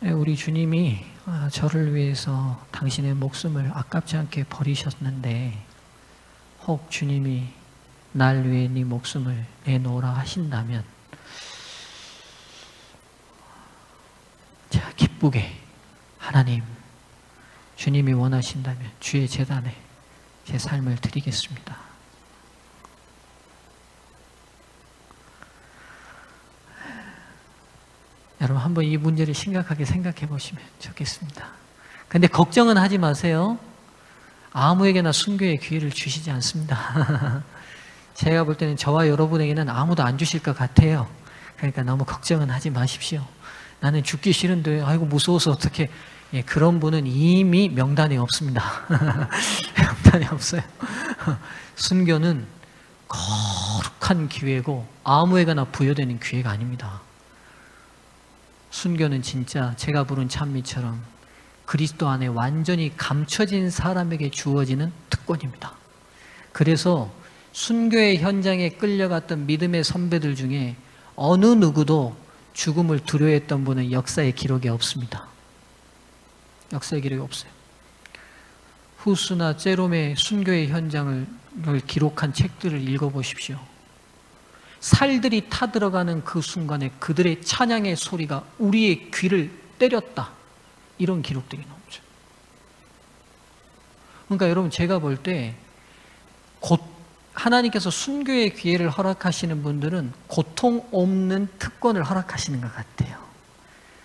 우리 주님이 저를 위해서 당신의 목숨을 아깝지 않게 버리셨는데 혹 주님이 날 위해 네 목숨을 내놓으라 하신다면 제가 기쁘게 하나님, 주님이 원하신다면 주의 제단에 제 삶을 드리겠습니다. 여러분 한번 이 문제를 심각하게 생각해 보시면 좋겠습니다. 근데 걱정은 하지 마세요. 아무에게나 순교의 기회를 주시지 않습니다. 제가 볼 때는 저와 여러분에게는 아무도 안 주실 것 같아요. 그러니까 너무 걱정은 하지 마십시오. 나는 죽기 싫은데 아이고 무서워서 어떻게. 예, 그런 분은 이미 명단에 없습니다. 명단에 없어요. 순교는 거룩한 기회고 아무에게나 부여되는 기회가 아닙니다. 순교는 진짜 제가 부른 찬미처럼 그리스도 안에 완전히 감춰진 사람에게 주어지는 특권입니다. 그래서 순교의 현장에 끌려갔던 믿음의 선배들 중에 어느 누구도 죽음을 두려워했던 분은 역사의 기록에 없습니다. 역사의 기록이 없어요. 후스나 제롬의 순교의 현장을 기록한 책들을 읽어보십시오. 살들이 타들어가는 그 순간에 그들의 찬양의 소리가 우리의 귀를 때렸다. 이런 기록들이 나오죠. 그러니까 여러분 제가 볼 때 곧 하나님께서 순교의 기회를 허락하시는 분들은 고통 없는 특권을 허락하시는 것 같아요.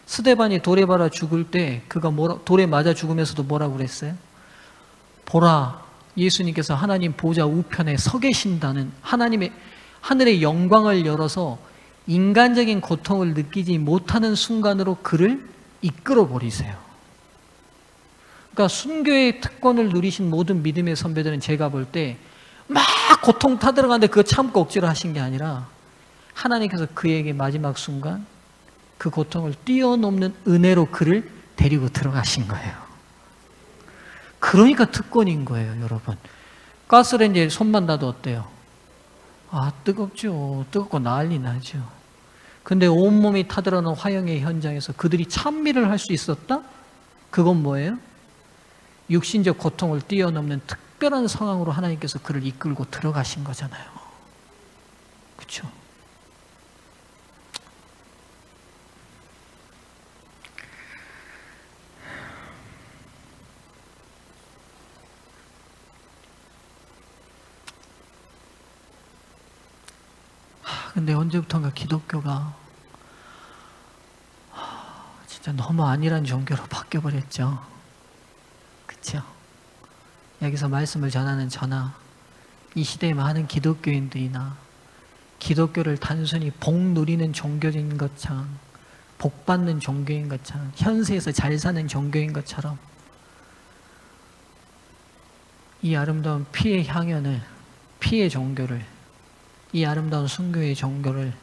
스데반이 돌에 발아 죽을 때 그가 돌에 맞아 죽으면서도 뭐라고 그랬어요? 보라, 예수님께서 하나님 보좌 우편에 서 계신다는 하나님의 하늘의 영광을 열어서 인간적인 고통을 느끼지 못하는 순간으로 그를 이끌어 버리세요. 그러니까 순교의 특권을 누리신 모든 믿음의 선배들은 제가 볼 때 막 고통 타들어가는데 그거 참고 억지로 하신 게 아니라 하나님께서 그에게 마지막 순간 그 고통을 뛰어넘는 은혜로 그를 데리고 들어가신 거예요. 그러니까 특권인 거예요, 여러분. 가스레인지에 손만 놔도 어때요? 아, 뜨겁죠. 뜨겁고 난리 나죠. 근데 온몸이 타들어가는 화형의 현장에서 그들이 찬미를 할 수 있었다? 그건 뭐예요? 육신적 고통을 뛰어넘는 특별한 상황으로 하나님께서 그를 이끌고 들어가신 거잖아요. 그렇죠? 근데 언제부턴가 기독교가 진짜 너무 아니란 종교로 바뀌어버렸죠. 그렇죠? 여기서 말씀을 전하는 저나 이 시대의 많은 기독교인들이나 기독교를 단순히 복 누리는 종교인 것처럼, 복 받는 종교인 것처럼, 현세에서 잘 사는 종교인 것처럼 이 아름다운 피의 향연을, 피의 종교를, 이 아름다운 순교의 종교를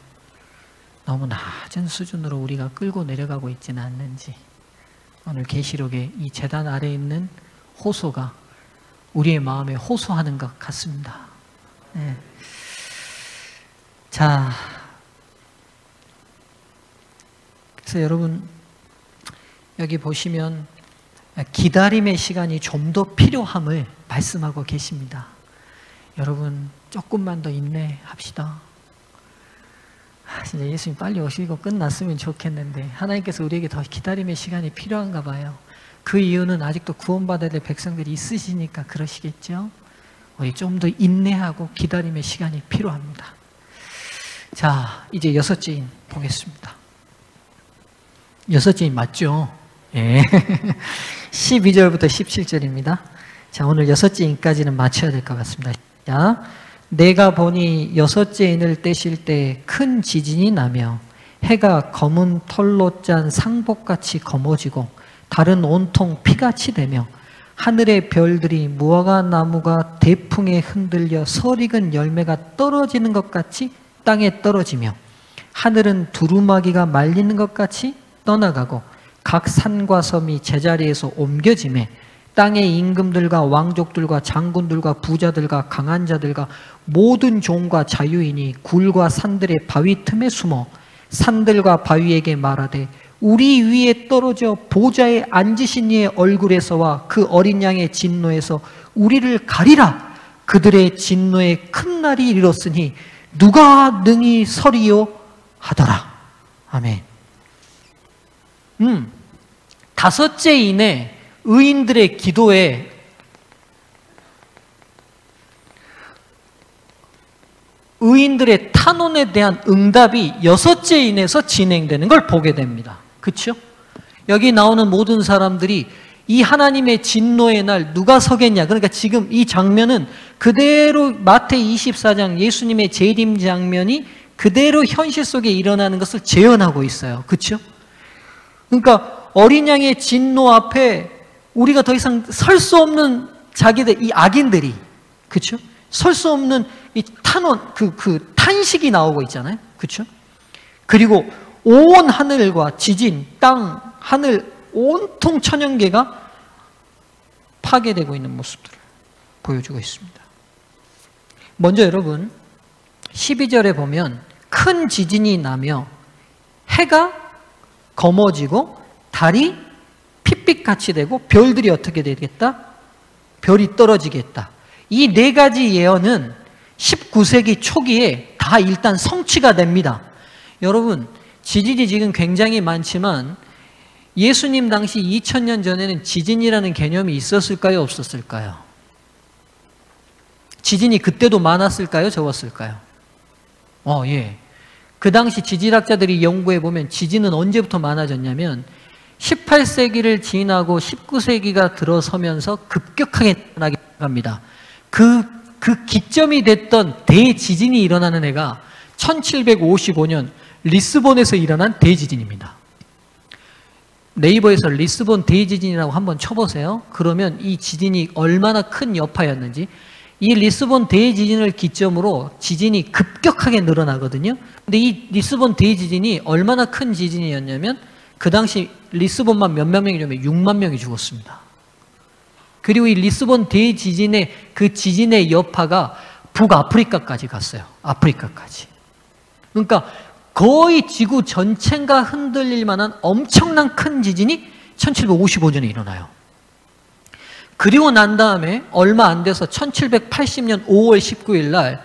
너무 낮은 수준으로 우리가 끌고 내려가고 있지는 않는지 오늘 계시록의 이 제단 아래에 있는 호소가 우리의 마음에 호소하는 것 같습니다. 네. 자, 그래서 여러분 여기 보시면 기다림의 시간이 좀 더 필요함을 말씀하고 계십니다. 여러분 조금만 더 인내합시다. 진짜 예수님 빨리 오시고 끝났으면 좋겠는데 하나님께서 우리에게 더 기다림의 시간이 필요한가 봐요. 그 이유는 아직도 구원받아야 될 백성들이 있으시니까 그러시겠죠. 우리 좀 더 인내하고 기다림의 시간이 필요합니다. 자, 이제 여섯째인 보겠습니다. 여섯째인 맞죠? 예. 12절부터 17절입니다. 자, 오늘 여섯째인까지는 맞춰야 될 것 같습니다. 자, 내가 보니 여섯째 인을 떼실 때 큰 지진이 나며 해가 검은 털로 짠 상복같이 검어지고 달은 온통 피같이 되며 하늘의 별들이 무화과 나무가 대풍에 흔들려 설익은 열매가 떨어지는 것 같이 땅에 떨어지며 하늘은 두루마기가 말리는 것 같이 떠나가고 각 산과 섬이 제자리에서 옮겨지매 땅의 임금들과 왕족들과 장군들과 부자들과 강한 자들과 모든 종과 자유인이 굴과 산들의 바위 틈에 숨어 산들과 바위에게 말하되 우리 위에 떨어져 보좌에 앉으신 이의 얼굴에서와 그 어린 양의 진노에서 우리를 가리라. 그들의 진노에 큰 날이 이르렀으니 누가 능히 서리요 하더라. 아멘. 다섯째인의 의인들의 기도에 의인들의 탄원에 대한 응답이 여섯째인에서 진행되는 걸 보게 됩니다. 그렇죠? 여기 나오는 모든 사람들이 이 하나님의 진노의 날 누가 서겠냐. 그러니까 지금 이 장면은 그대로 마태이 24장 예수님의 재림 장면이 그대로 현실 속에 일어나는 것을 재현하고 있어요. 그렇죠? 그러니까 어린 양의 진노 앞에 우리가 더 이상 설 수 없는 자기들, 이 악인들이, 그렇죠? 설 수 없는 이 탄원, 탄식이 나오고 있잖아요. 그렇죠? 그리고 온 하늘과 지진, 땅, 하늘, 온통 천연계가 파괴되고 있는 모습들을 보여주고 있습니다. 먼저 여러분 12절에 보면 큰 지진이 나며 해가 검어지고 달이 핏빛같이 되고 별들이 어떻게 되겠다? 별이 떨어지겠다. 이 네 가지 예언은 19세기 초기에 다 일단 성취가 됩니다. 여러분 지진이 지금 굉장히 많지만 예수님 당시 2000년 전에는 지진이라는 개념이 있었을까요? 없었을까요? 지진이 그때도 많았을까요? 적었을까요? 예. 그 당시 지질학자들이 연구해 보면 지진은 언제부터 많아졌냐면 18세기를 지나고 19세기가 들어서면서 급격하게 나기 시작합니다. 그 기점이 됐던 대지진이 일어나는 해가 1755년 리스본에서 일어난 대지진입니다. 네이버에서 리스본 대지진이라고 한번 쳐보세요. 그러면 이 지진이 얼마나 큰 여파였는지. 이 리스본 대지진을 기점으로 지진이 급격하게 늘어나거든요. 근데 이 리스본 대지진이 얼마나 큰 지진이었냐면 그 당시 리스본만 몇만 명이 죽으면 6만 명이 죽었습니다. 그리고 이 리스본 대지진의 그 지진의 여파가 북아프리카까지 갔어요. 아프리카까지. 그러니까 거의 지구 전체가 흔들릴 만한 엄청난 큰 지진이 1755년에 일어나요. 그리고 난 다음에 얼마 안 돼서 1780년 5월 19일 날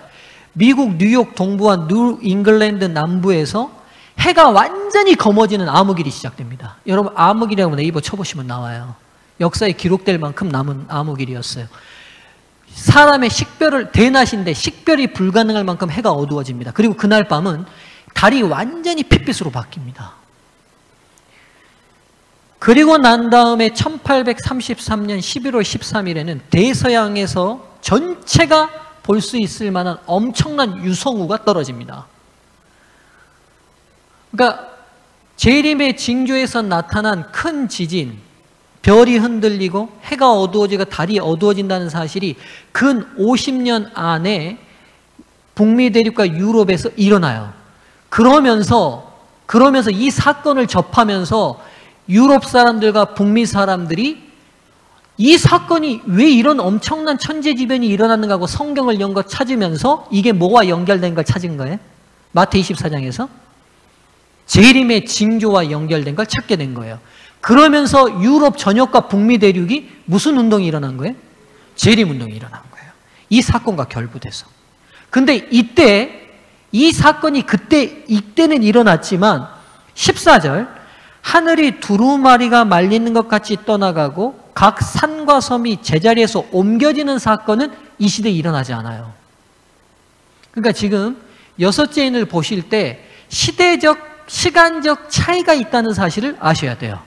미국 뉴욕 동부와 뉴 잉글랜드 남부에서 해가 완전히 검어지는 암흑일이 시작됩니다. 여러분 암흑일이라고 네이버 쳐보시면 나와요. 역사에 기록될 만큼 남은 암흑일이었어요. 사람의 식별을 대낮인데 식별이 불가능할 만큼 해가 어두워집니다. 그리고 그날 밤은 달이 완전히 핏빛으로 바뀝니다. 그리고 난 다음에 1833년 11월 13일에는 대서양에서 전체가 볼 수 있을 만한 엄청난 유성우가 떨어집니다. 그러니까 재림의 징조에서 나타난 큰 지진, 별이 흔들리고 해가 어두워지고 달이 어두워진다는 사실이 근 50년 안에 북미 대륙과 유럽에서 일어나요. 그러면서 이 사건을 접하면서 유럽 사람들과 북미 사람들이 이 사건이 왜 이런 엄청난 천재지변이 일어났는가 하고 성경을 연거 찾으면서 이게 뭐와 연결된 걸 찾은 거예요? 마태 24장에서 재림의 징조와 연결된 걸 찾게 된 거예요. 그러면서 유럽 전역과 북미 대륙이 무슨 운동이 일어난 거예요? 재림 운동이 일어난 거예요. 이 사건과 결부돼서. 근데 이때 이 사건이 이때는 일어났지만 14절 하늘이 두루마리가 말리는 것 같이 떠나가고 각 산과 섬이 제자리에서 옮겨지는 사건은 이 시대에 일어나지 않아요. 그러니까 지금 여섯째 인을 보실 때 시대적, 시간적 차이가 있다는 사실을 아셔야 돼요.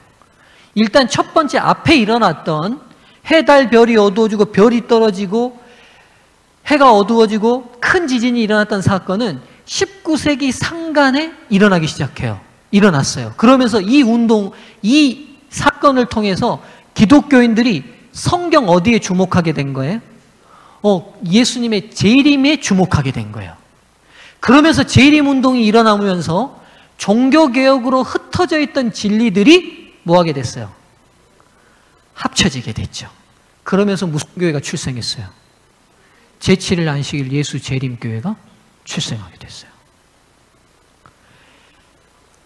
일단 첫 번째 앞에 일어났던 해, 달, 별이 어두워지고 별이 떨어지고 해가 어두워지고 큰 지진이 일어났던 사건은 19세기 상간에 일어나기 시작해요. 일어났어요. 그러면서 이 운동, 이 사건을 통해서 기독교인들이 성경 어디에 주목하게 된 거예요? 예수님의 재림에 주목하게 된 거예요. 그러면서 재림 운동이 일어나면서 종교개혁으로 흩어져 있던 진리들이 뭐하게 됐어요? 합쳐지게 됐죠. 그러면서 무슨 교회가 출생했어요? 제7일 안식일 예수 재림교회가 출생하게 됐어요.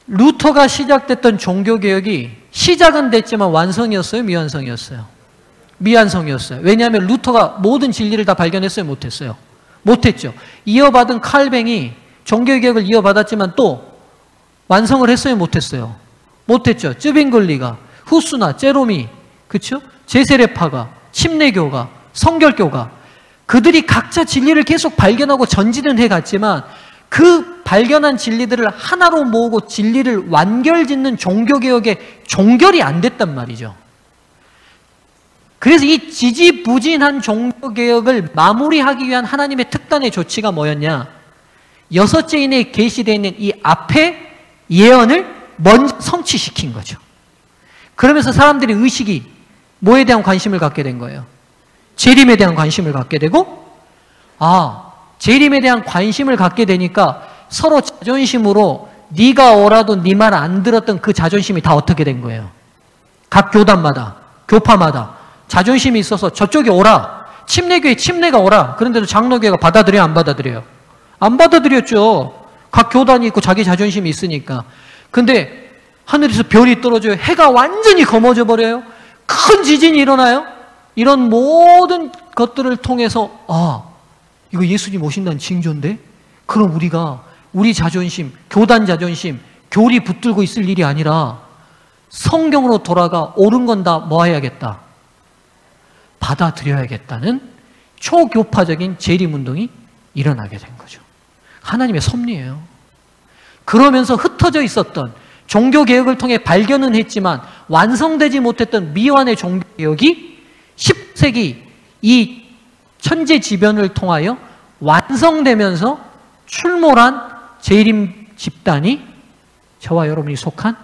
루터가 시작됐던 종교개혁이 시작은 됐지만 완성이었어요? 미완성이었어요? 미완성이었어요. 왜냐하면 루터가 모든 진리를 다 발견했어요? 못했어요? 못했죠. 이어받은 칼뱅이 종교개혁을 이어받았지만 또 완성을 했어요? 못했어요? 못했죠. 쯔빙글리가, 후스나, 제롬이, 그렇죠? 제세례파가, 침례교가, 성결교가, 그들이 각자 진리를 계속 발견하고 전진은 해갔지만 그 발견한 진리들을 하나로 모으고 진리를 완결짓는 종교개혁의 종결이 안 됐단 말이죠. 그래서 이 지지부진한 종교개혁을 마무리하기 위한 하나님의 특단의 조치가 뭐였냐? 6제인에 계시되어 있는 이 앞에 예언을 먼저 성취시킨 거죠. 그러면서 사람들이 의식이 뭐에 대한 관심을 갖게 된 거예요? 재림에 대한 관심을 갖게 되고, 재림에 대한 관심을 갖게 되니까 서로 자존심으로 네가 오라도 네 말 안 들었던 그 자존심이 다 어떻게 된 거예요? 각 교단마다, 교파마다 자존심이 있어서 저쪽에 오라, 침례교회 침례가 오라. 그런데도 장로교회가 받아들여요? 안 받아들여요? 안 받아들였죠. 각 교단이 있고 자기 자존심이 있으니까. 근데 하늘에서 별이 떨어져요. 해가 완전히 검어져 버려요. 큰 지진이 일어나요. 이런 모든 것들을 통해서 이거 예수님 오신다는 징조인데? 그럼 우리가 우리 자존심, 교단 자존심, 교리 붙들고 있을 일이 아니라 성경으로 돌아가 옳은 건 다 뭐 해야겠다? 받아들여야겠다는 초교파적인 재림운동이 일어나게 된 거죠. 하나님의 섭리예요. 그러면서 흩어져 있었던 종교개혁을 통해 발견은 했지만 완성되지 못했던 미완의 종교개혁이 10세기 이 천재지변을 통하여 완성되면서 출몰한 재림 집단이 저와 여러분이 속한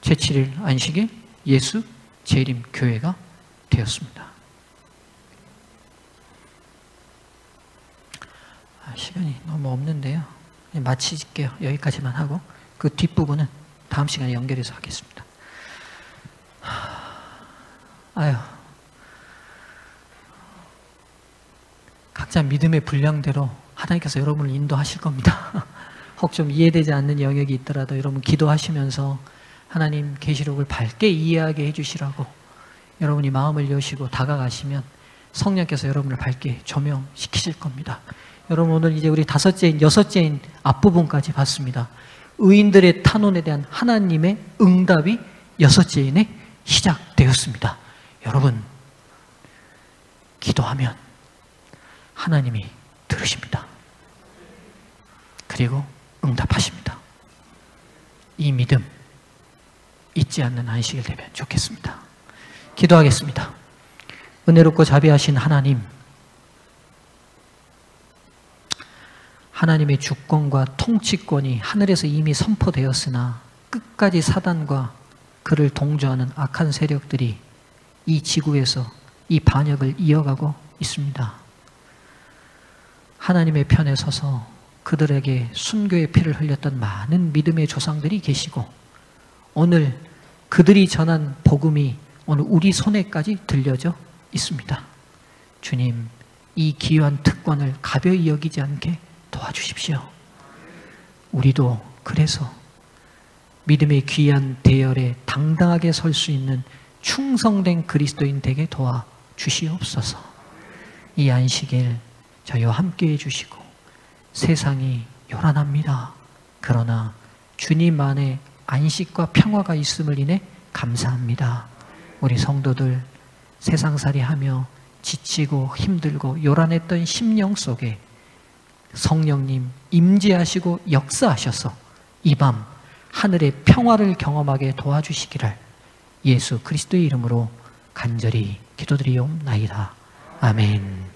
제7일 안식일 예수 재림교회가 되었습니다. 시간이 너무 없는데요. 마칠게요. 여기까지만 하고 그 뒷부분은 다음 시간에 연결해서 하겠습니다. 각자 믿음의 분량대로 하나님께서 여러분을 인도하실 겁니다. 혹 좀 이해되지 않는 영역이 있더라도 여러분 기도하시면서 하나님 계시록을 밝게 이해하게 해주시라고 여러분이 마음을 여시고 다가가시면 성령께서 여러분을 밝게 조명시키실 겁니다. 여러분 오늘 이제 우리 5제인, 6제인 앞부분까지 봤습니다. 의인들의 탄원에 대한 하나님의 응답이 6제인에 시작되었습니다. 여러분 기도하면 하나님이 들으십니다. 그리고 응답하십니다. 이 믿음 잊지 않는 안식일 되면 좋겠습니다. 기도하겠습니다. 은혜롭고 자비하신 하나님, 하나님의 주권과 통치권이 하늘에서 이미 선포되었으나 끝까지 사단과 그를 동조하는 악한 세력들이 이 지구에서 이 반역을 이어가고 있습니다. 하나님의 편에 서서 그들에게 순교의 피를 흘렸던 많은 믿음의 조상들이 계시고 오늘 그들이 전한 복음이 오늘 우리 손에까지 들려져 있습니다. 주님, 이 귀한 특권을 가벼이 여기지 않게 도와주십시오. 우리도 그래서 믿음의 귀한 대열에 당당하게 설 수 있는 충성된 그리스도인 되게 도와주시옵소서. 이 안식일 저희와 함께 해주시고 세상이 요란합니다. 그러나 주님 안에 안식과 평화가 있음을 인해 감사합니다. 우리 성도들 세상살이 하며 지치고 힘들고 요란했던 심령 속에 성령님 임재하시고 역사하셔서 이 밤 하늘의 평화를 경험하게 도와주시기를 예수 그리스도의 이름으로 간절히 기도드리옵나이다. 아멘.